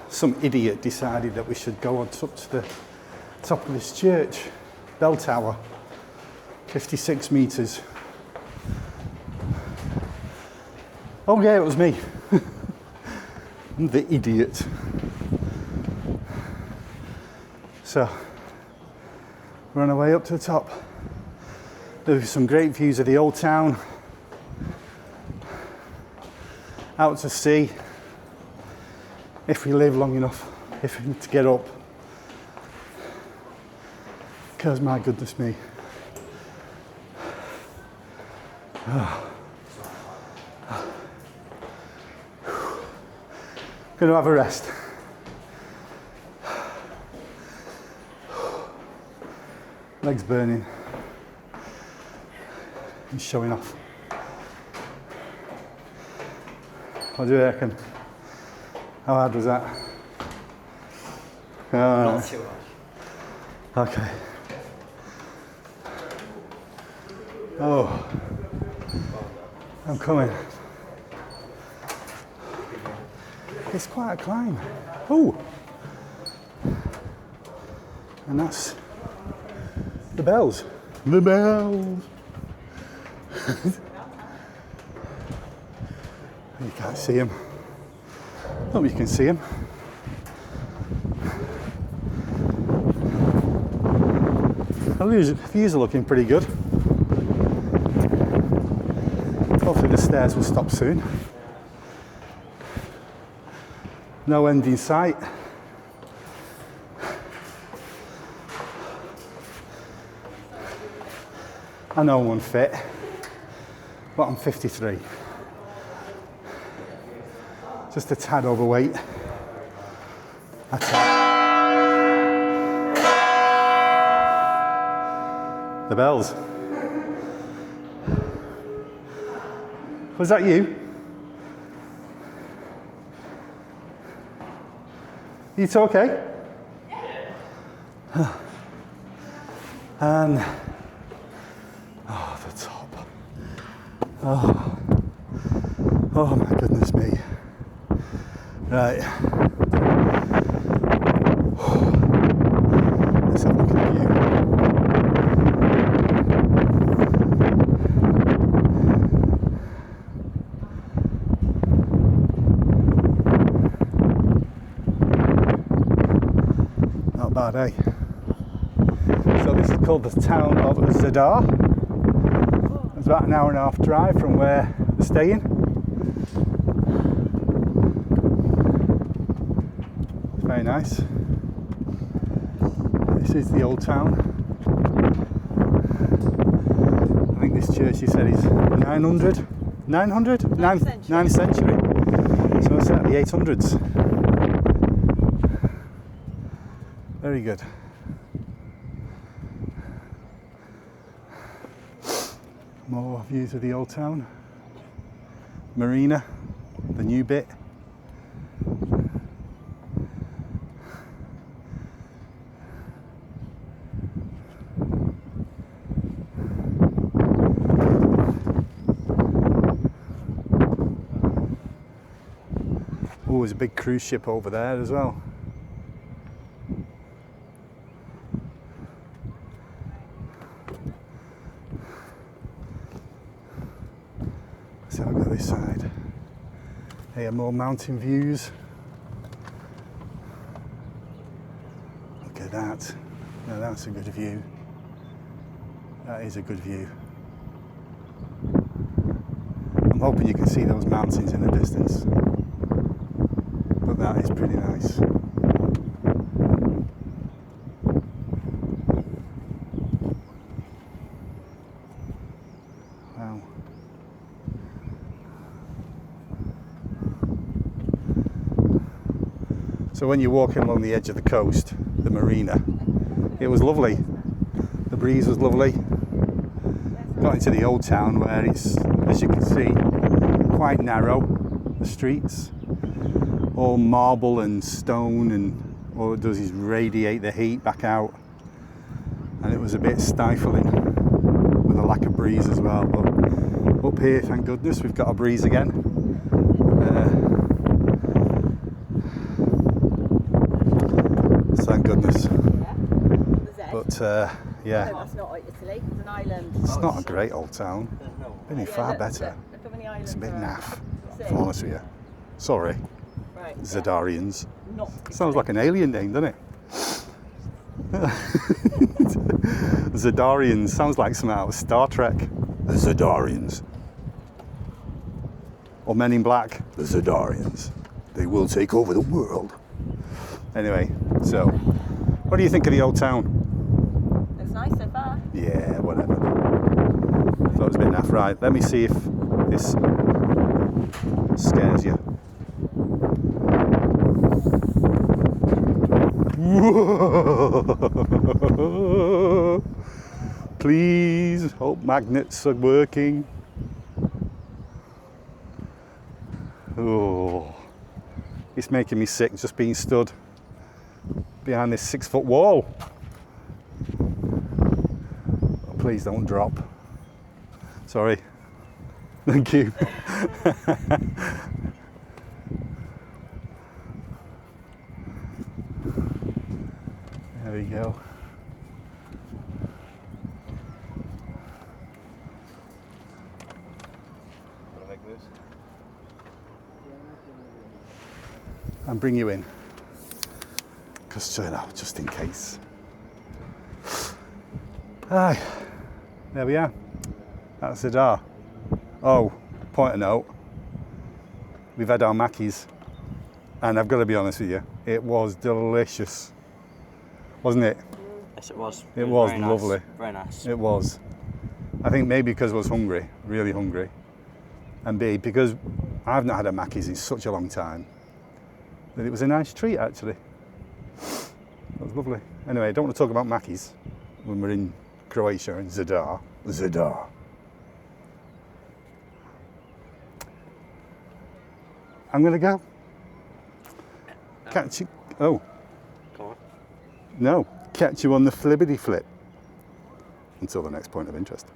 Some idiot decided that we should go on up to the top of this church, bell tower, 56 metres. Oh yeah, it was me. I'm the idiot. So, we're on our way up to the top. There's some great views of the old town, out to sea, if we live long enough, to get up. Because my goodness me. Gonna have a rest. Legs burning. And showing off. What do you reckon? How hard was that? Not too hard. Okay. Oh, I'm coming. It's quite a climb. Oh, and that's the bells. The bells. You can't see him. Oh, you can see him. The views are looking pretty good. Hopefully the stairs will stop soon. No end in sight. I know I'm unfit, but I'm 53. Just a tad overweight. That's it. The bells. Was that you? You two okay? Yeah. And the top. Oh my goodness me. Right. Let's have a look at the view. Not bad, eh? So this is called the town of Zadar. It's about an hour and a half drive from where we're staying. It's very nice. This is the old town. I think this church, he said, is 900? 900? 9th century. So it's at the 800s. Very good. More views of the old town. Marina, the new bit. Oh, there's a big cruise ship over there as well. So I'll go this side. Here, more mountain views. Look at that. Now that's a good view. That is a good view. I'm hoping you can see those mountains in the distance. But that is pretty nice. Wow. So when you're walking along the edge of the coast, the marina, it was lovely. The breeze was lovely. Got into the old town where it's, as you can see, quite narrow, the streets. All marble and stone, and all it does is radiate the heat back out. And it was a bit stifling with a lack of breeze as well. But up here, thank goodness, we've got a breeze again. yeah, That's not Italy. It's an island. it's not a great old town. There's no. Been in Yeah, far look, better. Look how many islands It's a bit there are. naff, See? if I'm honest with you. Sorry, Right. Zadarians. Yeah. Not Italy. Sounds like an alien name, doesn't it? Zadarians sounds like something out of Star Trek. The Zadarians. Or Men in Black. The Zadarians. They will take over the world. Anyway, so what do you think of the old town? Looks nice so far. Yeah, whatever. Thought it was a bit naff. Right, let me see if this scares you. Whoa. Please, hope magnets are working. Oh, it's making me sick just being stood behind this 6-foot wall. Oh, please don't drop. Sorry. Thank you. There we go. And bring you in, because you know, just in case. Aye, there we are. That's Zadar. Oh, point of note, we've had our Mackies, and I've got to be honest with you, it was delicious, wasn't it? Yes, it was. It was very lovely. Nice. Very nice. It was. I think maybe because I was hungry, really hungry, and B, because I've not had a Mackies in such a long time, that it was a nice treat actually. It was lovely. Anyway, I don't want to talk about Mackies when we're in Croatia and Zadar. Zadar. I'm gonna go. Catch you. Oh, Come on. no. Catch you on the flibbity flip. Until the next point of interest.